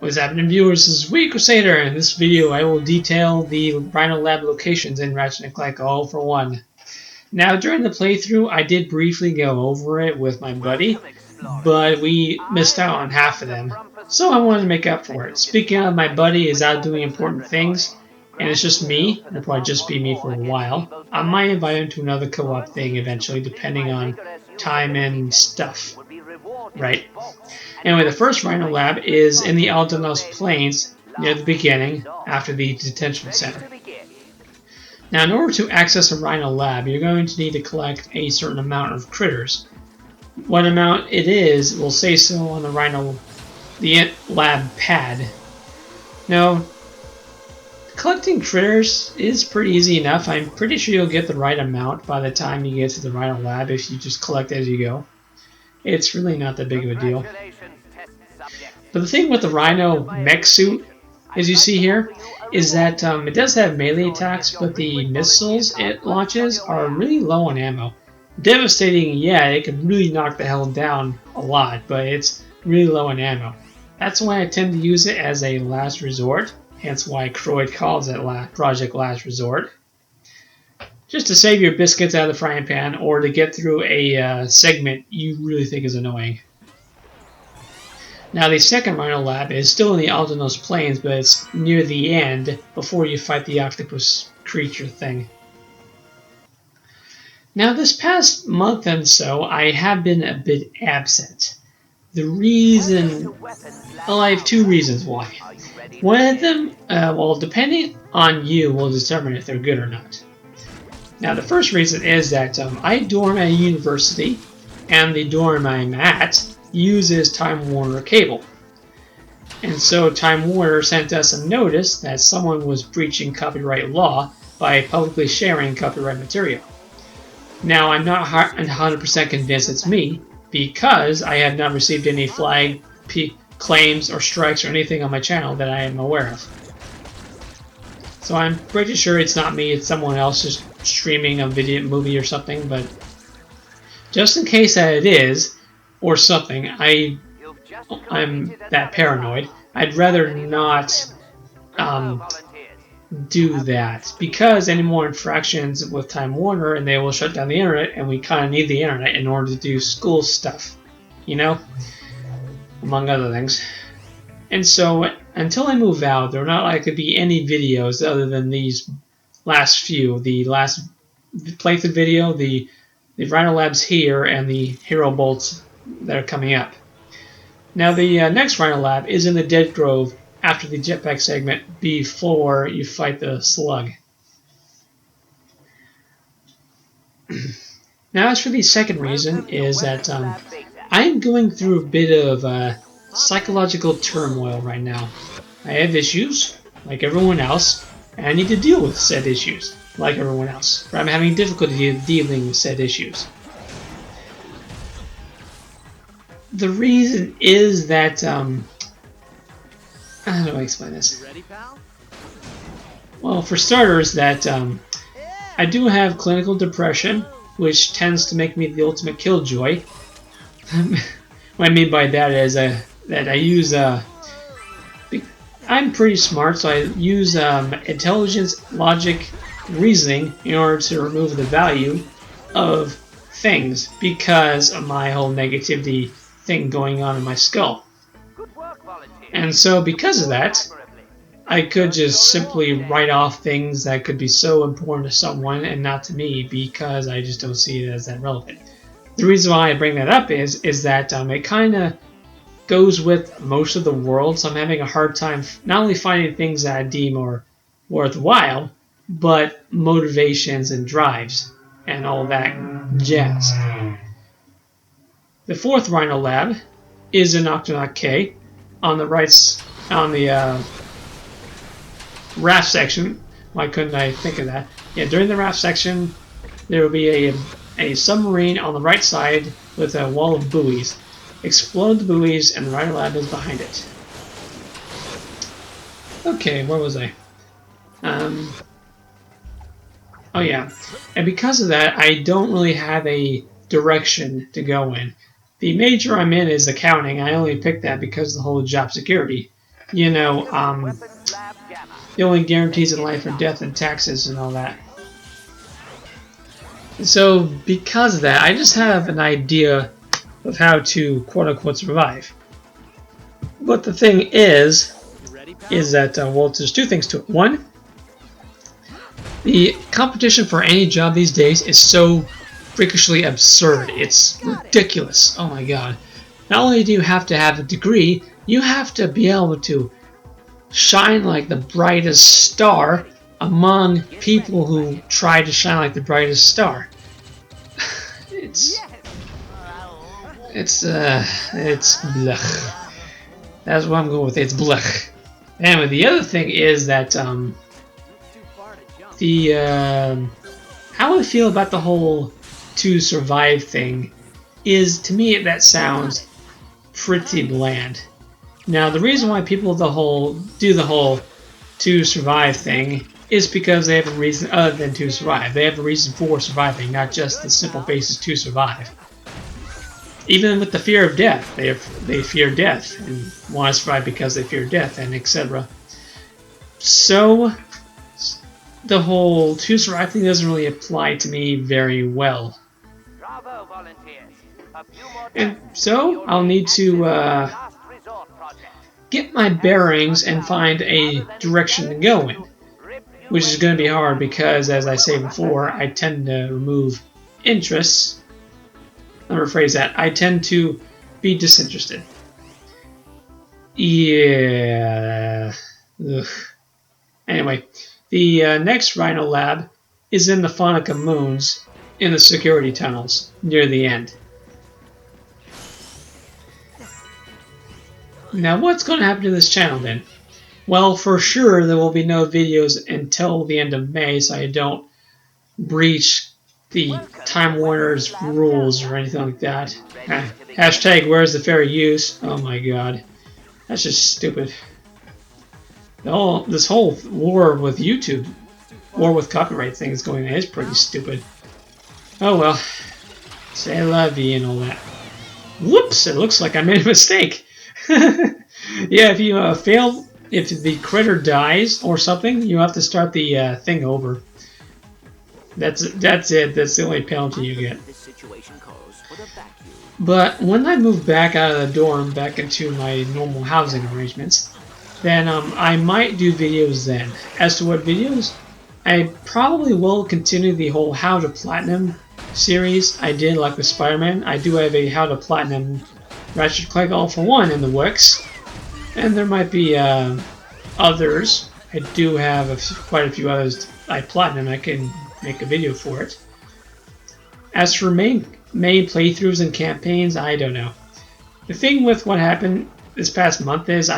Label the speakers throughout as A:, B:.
A: What's happening, viewers? This is Week Crusader. In this video, I will detail the Rhino Lab locations in Ratchet Clank all for one. Now, during the playthrough, I did briefly go over it with my buddy, but we missed out on half of them, so I wanted to make up for it. Speaking of, my buddy is out doing important things, and it's just me. It'll probably just be me for a while. I might invite him to another co-op thing eventually, depending on time and stuff. Right. Anyway, the first Rhino Lab is in the Aldenos Plains near the beginning, after the detention center. Now, in order to access a Rhino Lab, you're going to need to collect a certain amount of critters. What amount it is will say so on the lab pad. Now, collecting critters is pretty easy enough. I'm pretty sure you'll get the right amount by the time you get to the Rhino Lab if you just collect as you go. It's really not that big of a deal. But the thing with the Rhino mech suit, as you see here, is that it does have melee attacks, but the missiles it launches are really low on ammo. Devastating, yeah, it can really knock the hell down a lot, but it's really low on ammo. That's why I tend to use it as a last resort, hence why Croyd calls it Project Last Resort. Just to save your biscuits out of the frying pan, or to get through a segment you really think is annoying. Now, the second Rhino Lab is still in the Aldenos Plains, but it's near the end, before you fight the octopus creature thing. Now, this past month and so, I have been a bit absent. The reason... well, I have two reasons why. One of them, well, depending on you, will determine if they're good or not. Now, the first reason is that I dorm at a university, and the dorm I'm at uses Time Warner cable. And so Time Warner sent us a notice that someone was breaching copyright law by publicly sharing copyright material. Now, I'm not 100% convinced it's me, because I have not received any flag claims or strikes or anything on my channel that I am aware of. So I'm pretty sure it's not me, it's someone else just streaming a video movie or something, but just in case that it is, or something, I'm that paranoid, I'd rather not do that, because any more infractions with Time Warner and they will shut down the internet, and we kind of need the internet in order to do school stuff, you know, among other things. And so, until I move out, there are not likely to be any videos other than these last few. The last playthrough video, the Rhino Labs here, and the Hero Bolts that are coming up. Now, the next Rhino Lab is in the Dead Grove after the jetpack segment before you fight the slug. Now, as for the second reason is that I'm going through a bit of psychological turmoil right now. I have issues, like everyone else, and I need to deal with said issues, like everyone else. But I'm having difficulty dealing with said issues. The reason is that, how do I explain this? Well, for starters, that I do have clinical depression, which tends to make me the ultimate killjoy. What I mean by that is that I use I'm pretty smart, so I use intelligence, logic, reasoning in order to remove the value of things because of my whole negativity thing going on in my skull. And so because of that, I could just simply write off things that could be so important to someone and not to me, because I just don't see it as that relevant. The reason why I bring that up is that it kind of goes with most of the world, so I'm having a hard time not only finding things that I deem are worthwhile, but motivations and drives and all that jazz. The fourth Rhino Lab is in Octonaut K on the raft section. Why couldn't I think of that? Yeah, during the raft section, there will be a submarine on the right side with a wall of buoys. Explode the buoys, and the Rhino Lab is behind it. Okay, where was I? Oh yeah, and because of that, I don't really have a direction to go in. The major I'm in is accounting. I only picked that because of the whole job security. you know, the only guarantees in life are death and taxes and all that. So because of that, I just have an idea of how to quote-unquote survive. But the thing is that, well, there's two things to it. One, the competition for any job these days is so freakishly absurd. It's ridiculous. Oh my god. Not only do you have to have a degree, you have to be able to shine like the brightest star among people who try to shine like the brightest star. It's blech. That's what I'm going with. It's blech. Anyway, the other thing is that how I feel about the whole to survive thing is, to me, that sounds pretty bland. Now, the reason why people do the whole to survive thing is because they have a reason other than to survive. They have a reason for surviving, not just the simple basis to survive. Even with the fear of death, they fear death and want to survive because they fear death, and etc. So, the whole to survive thing doesn't really apply to me very well. And so, I'll need to get my bearings and find a direction to go in, which is going to be hard because, as I say before, I tend to remove interests. Let me rephrase that. I tend to be disinterested. Yeah. Ugh. Anyway, the next Rhino lab is in the Phonica Moons in the security tunnels near the end. Now, what's going to happen to this channel then? Well, for sure, there will be no videos until the end of May, so I don't breach the Time Warner's rules or anything like that. Hashtag where's the fair use? Oh my god. That's just stupid. This whole war with YouTube, war with copyright things going on is pretty stupid. Oh well. Say la vie and all that. Whoops, it looks like I made a mistake. Yeah, if you fail, if the critter dies or something, you have to start the thing over. That's it. That's the only penalty you get. But when I move back out of the dorm, back into my normal housing arrangements, then I might do videos then. As to what videos, I probably will continue the whole How to Platinum series I did, like with Spider-Man. I do have a How to Platinum Ratchet Clank All for One in the works, and there might be others. I do have quite a few others I platinum. I can make a video for it. As for main playthroughs and campaigns, I don't know. The thing with what happened this past month is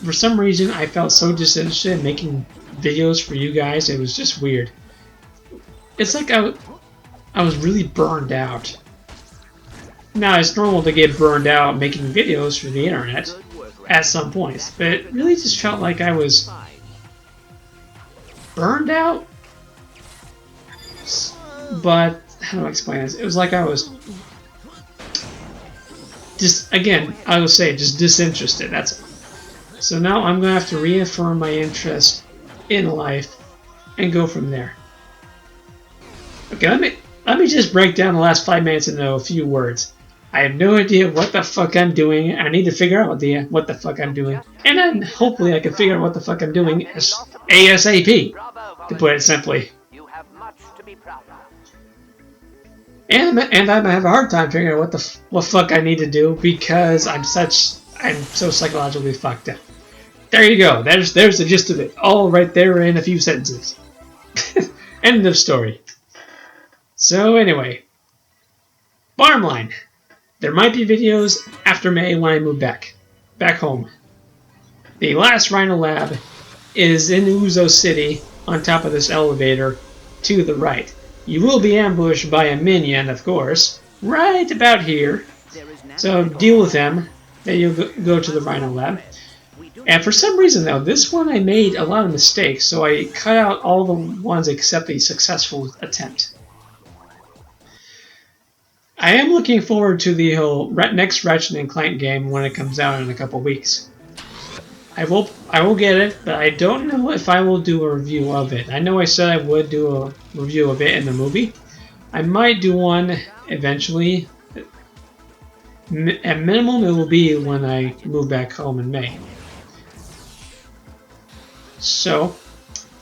A: for some reason I felt so disinterested in making videos for you guys. It was just weird. It's like I was really burned out. Now, it's normal to get burned out making videos for the internet at some points, but it really just felt like I was burned out. But how do I explain this? It was like I was just disinterested. That's all. So now I'm gonna have to reaffirm my interest in life and go from there. Okay, let me just break down the last 5 minutes into a few words. I have no idea what the fuck I'm doing. I need to figure out what the fuck I'm doing, and then hopefully I can figure out what the fuck I'm doing ASAP, to put it simply. And I might have a hard time figuring out what fuck I need to do because I'm so psychologically fucked up. There you go. There's the gist of it. All right there in a few sentences. End of story. So anyway, bottom line, there might be videos after May when I move back home. The last Rhino lab is in Uzo City on top of this elevator to the right. You will be ambushed by a minion, of course, right about here. So deal with them. Then you'll go to the Rhino lab. And for some reason, though, this one I made a lot of mistakes, so I cut out all the ones except the successful attempt. I am looking forward to the whole next Ratchet & Clank game when it comes out in a couple weeks. I will get it, but I don't know if I will do a review of it. I know I said I would do a review of it in the movie. I might do one eventually. At minimum, it will be when I move back home in May. So,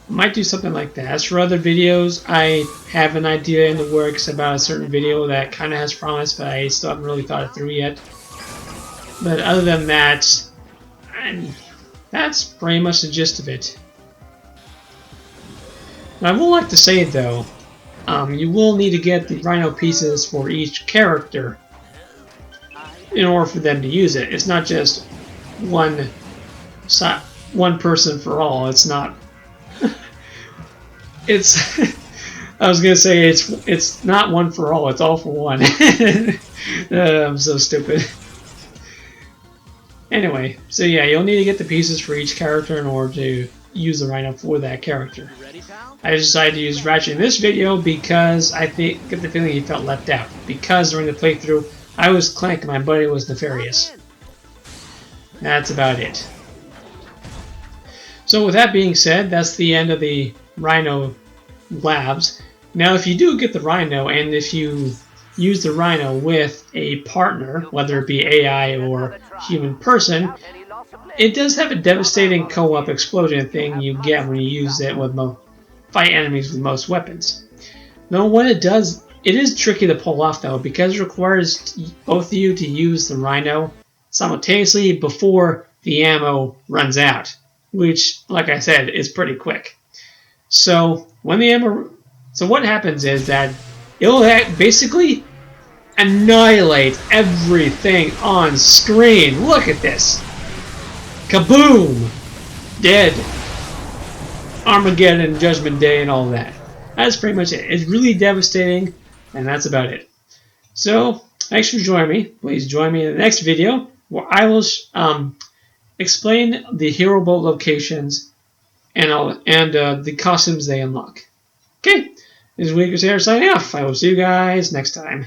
A: I might do something like that. As for other videos, I have an idea in the works about a certain video that kind of has promise, but I still haven't really thought it through yet. But other than that, that's pretty much the gist of it. Now, I would like to say, though, you will need to get the Rhino pieces for each character in order for them to use it. It's not just one person for all. It's not. It's. I was gonna say it's not one for all. It's all for one. I'm so stupid. Anyway, so yeah, you'll need to get the pieces for each character in order to use the Rhino for that character. I decided to use Ratchet in this video because I get the feeling he felt left out. Because during the playthrough, I was Clank and my buddy was Nefarious. That's about it. So with that being said, that's the end of the Rhino labs. Now if you do get the Rhino, and if you use the Rhino with a partner, whether it be AI or human person, it does have a devastating co-op explosion thing you get when you use it with fight enemies with most weapons. Now what it does, it is tricky to pull off though, because it requires both of you to use the Rhino simultaneously before the ammo runs out, which, like I said, is pretty quick. So when the ammo, so what happens is that it'll basically annihilate everything on screen. Look at this. Kaboom! Dead. Armageddon, Judgment Day, and all that. That's pretty much it. It's really devastating, and that's about it. So, thanks for joining me. Please join me in the next video, where I will explain the hero boat locations and the costumes they unlock. Okay, this is Crusader signing off. I will see you guys next time.